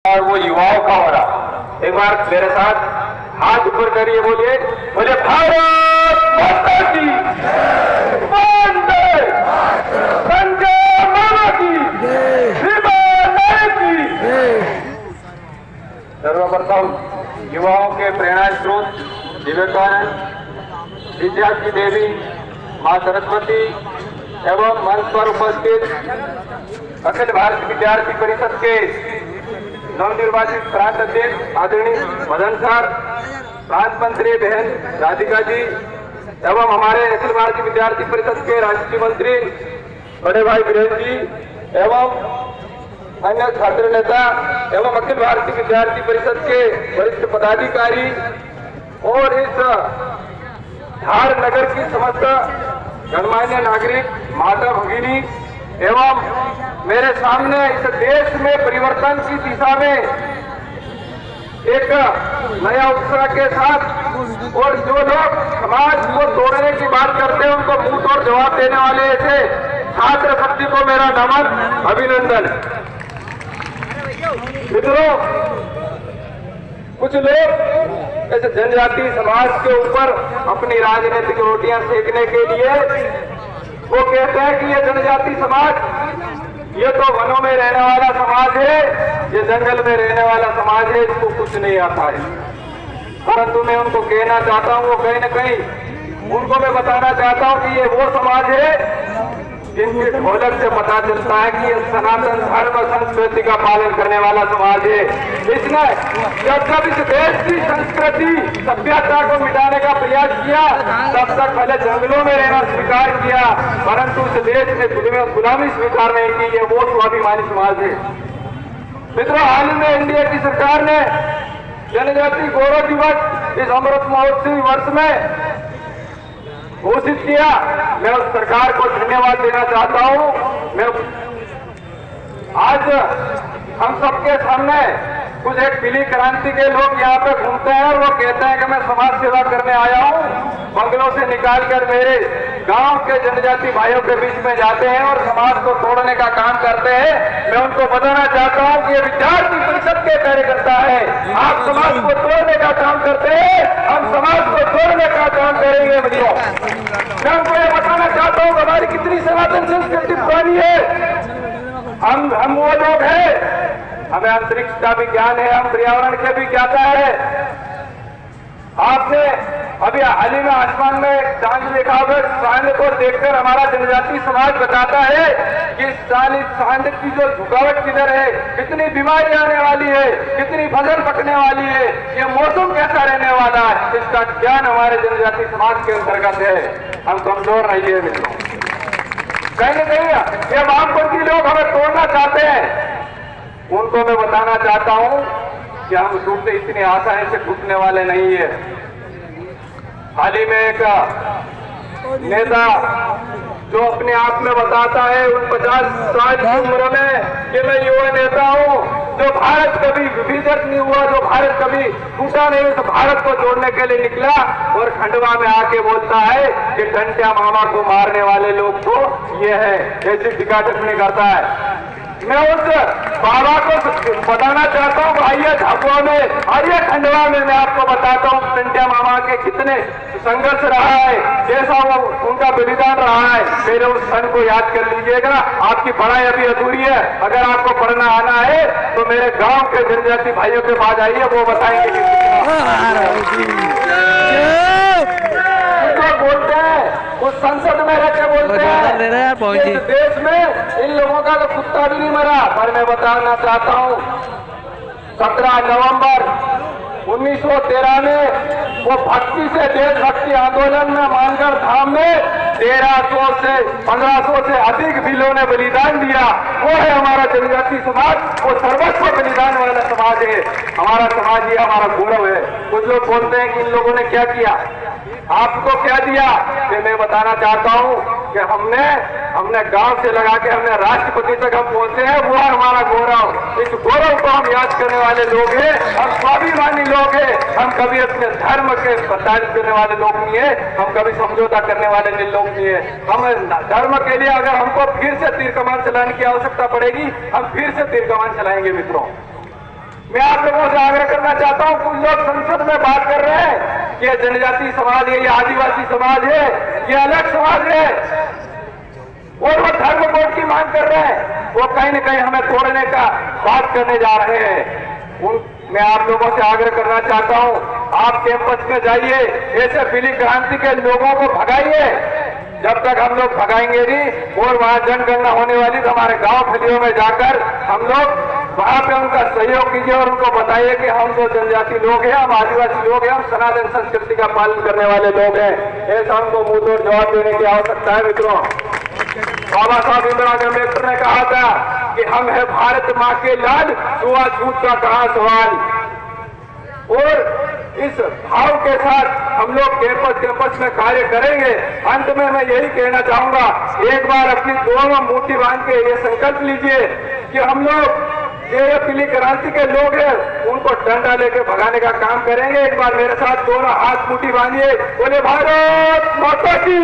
और वो युवाओं का हो रहा। एक बार मेरे साथ हाथ ऊपर करिए, बोलिए बोले भारत माता की वंदे संजय मामा की श्रीमान की। सर्वप्रथम युवाओं के प्रेरणा स्रोत विवेकानंद, विद्या की देवी मां सरस्वती एवं मंच पर उपस्थित अखिल भारतीय विद्यार्थी परिषद के नवनिर्वाचित प्रांत अध्यक्ष आदरणीय मदन सर, प्रांत मंत्री बहन राधिका जी एवं हमारे अखिल भारतीय विद्यार्थी परिषद के राज्य मंत्री बड़े भाई वीरेंद्र जी एवं अन्य छात्र नेता एवं अखिल भारतीय विद्यार्थी परिषद के वरिष्ठ पदाधिकारी और इस धार नगर की समस्त गणमान्य नागरिक, माता भगिनी एवं मेरे सामने इस देश में परिवर्तन की दिशा में एक नया उत्साह के साथ और जो लोग समाज को तोड़ने की बात करते हैं उनको मुंह तोड़ जवाब देने वाले ऐसे छात्र शक्ति को मेरा नमन, अभिनंदन। मित्रों, कुछ लोग ऐसे जनजाति समाज के ऊपर अपनी राजनीतिक रोटियां सेकने के लिए वो कहते हैं कि ये जनजाति समाज ये तो वनों में रहने वाला समाज है, ये जंगल में रहने वाला समाज है, इसको कुछ नहीं आता है। परंतु मैं उनको कहना चाहता हूँ, वो कहीं न कहीं उनको मैं बताना चाहता हूँ कि ये वो समाज है जिनकी ढोलक से पता चलता है कि ये सनातन धर्म संस्कृति का पालन करने वाला समाज है। इसने जब इस देश की संस्कृति सभ्यता को मिटाने का प्रयास किया तब तक पहले जंगलों में रहना स्वीकार किया, परंतु इस देश ने गुलामी स्वीकार नहीं की। ये वो स्वाभिमानी समाज है। मित्रों, हाल ही में एनडीए की सरकार ने जनजाति गौरव दिवस इस अमृत महोत्सवी वर्ष में घोषित किया। मैं उस सरकार को धन्यवाद देना चाहता हूं। मैं आज हम सबके सामने कुछ एक पीली क्रांति के लोग यहाँ पे घूमते हैं और वो कहते हैं कि मैं समाज सेवा करने आया हूँ, बंगलों से निकाल कर मेरे गांव के जनजाति भाइयों के बीच में जाते हैं और समाज को तोड़ने का काम करते हैं। मैं उनको बताना चाहता हूँ कि ये विद्यार्थी परिषद के कार्यकर्ता है। आप समाज को तोड़ने का काम करते हैं, हम समाज को तोड़ने का काम करेंगे। मित्रों, मैं उनको ये बताना चाहता हूँ हमारी कितनी सनातन संस्कृति पुरानी है। हम वो लोग हैं, हमें अंतरिक्ष का भी ज्ञान है, हम पर्यावरण के भी ज्ञाता है। आपने अभी हाल ही में आसमान में चांद देखा होगा। चांद को देखकर हमारा जनजाति समाज बताता है कि चांद की जो झुकावट किधर है, कितनी बीमारी आने वाली है, कितनी फसल पकने वाली है, ये मौसम कैसा रहने वाला है, इसका ज्ञान हमारे जनजाति समाज के अंतर्गत है। हम कमजोर नहीं है मित्रों। कहीं न कहीं ये वामपंथी लोग हमें तोड़ना चाहते हैं। उनको मैं बताना चाहता हूं कि हम टूटते इतनी आसानी से टूटने वाले नहीं है। हाल ही में एक नेता जो अपने आप में बताता है 50 साल की उम्र में कि मैं युवा नेता हूं, जो भारत कभी विभाजन नहीं हुआ, जो भारत कभी टूटा नहीं, तो भारत को जोड़ने के लिए निकला और खंडवा में आके बोलता है कि टंट्या मामा को मारने वाले लोग तो ये है, ऐसी टीका टिप्पणी करता है। मैं उस बाबा को बताना चाहता हूँ, आइए झाबुआ में, आइए खंडवा में, मैं आपको बताता हूँ टंट्या मामा के कितने संघर्ष रहा है, कैसा वो उनका बलिदान रहा है। मेरे उस सन को याद कर लीजिएगा। आपकी पढ़ाई अभी अधूरी है, अगर आपको पढ़ना आना है तो मेरे गांव के जनजाति भाइयों के पास आइए, वो बताएंगे बोलते हैं उस संसद में रहकर बोलते हैं इस देश में इन लोगों का तो कुत्ता भी नहीं मरा। पर मैं बताना चाहता हूँ 17 नवंबर 1913 में वो भक्ति से देशभक्ति आंदोलन में मानगढ़ धाम में 1300 से 1500 से अधिक बिलों ने बलिदान दिया। वो है हमारा जनजाति समाज, वो सर्वस्व बलिदान वाला समाज है। हमारा समाज ही हमारा गौरव है। कुछ लोग बोलते हैं कि इन लोगों ने क्या किया, आपको क्या दिया। कि मैं बताना चाहता हूँ कि हमने गांव से लगा के हमने राष्ट्रपति तक हम पहुंचे हैं, वो है हमारा गौरव। इस गौरव को हम याद करने वाले लोग हैं, हम स्वाभिमानी लोग हैं। हम कभी अपने धर्म के तारीफ करने वाले लोग नहीं है, हम कभी समझौता करने वाले लोग नहीं है। हम धर्म के लिए अगर हमको फिर से तीर कमान चलाने की आवश्यकता पड़ेगी, हम फिर से तीर कमान चलाएंगे मित्रों। मैं आप लोगों से आग्रह करना चाहता हूं, कुछ लोग संसद में बात कर रहे हैं कि ये जनजाति समाज है, ये आदिवासी समाज है, ये अलग समाज है, और वो धर्म कोड की मांग कर रहे हैं, वो कहीं न कहीं हमें तोड़ने का बात करने जा रहे हैं। मैं आप लोगों से आग्रह करना चाहता हूं, आप कैंपस में जाइए, ऐसे पीली क्रांति के लोगों को भगाइए। जब तक हम लोग भगाएंगे नहीं और वहां जनगणना होने वाली तो हमारे गांव खलियों में जाकर हम लोग वहां पे उनका सहयोग कीजिए और उनको बताइए कि हम तो जनजाति लोग हैं, हम आदिवासी लोग हैं, हम सनातन संस्कृति का पालन करने वाले लोग हैं। ऐसा हमको मुंह तोड़ जवाब देने की आवश्यकता है। मित्रों, बाबा साहब भीमराव अम्बेडकर ने कहा था कि हम है भारत माँ के लाल, छूआछूत का कहां सवाल। और इस भाव के साथ हम लोग कैंपस में कार्य करेंगे। अंत में मैं यही कहना चाहूंगा, एक बार अपनी दोनों मुट्ठी बांध के ये संकल्प लीजिए कि हम लोग ये पीली क्रांति के लोग हैं, उनको डंडा लेके भगाने का काम करेंगे। एक बार मेरे साथ दोनों हाथ मुट्ठी बांधिए, बोले भारत माता की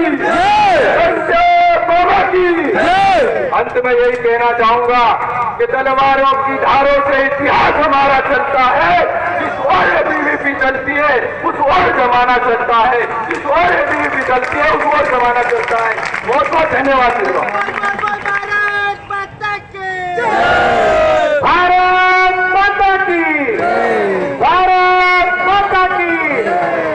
बाबा की। अंत में यही कहना चाहूंगा कि तलवारों की धारों से इतिहास हमारा चलता है, जिस ओर बीवी चलती है उस ओर जमाना चलता है, जिस ओर बीवी चलती है उस ओर जमाना चलता है। बहुत बहुत धन्यवाद।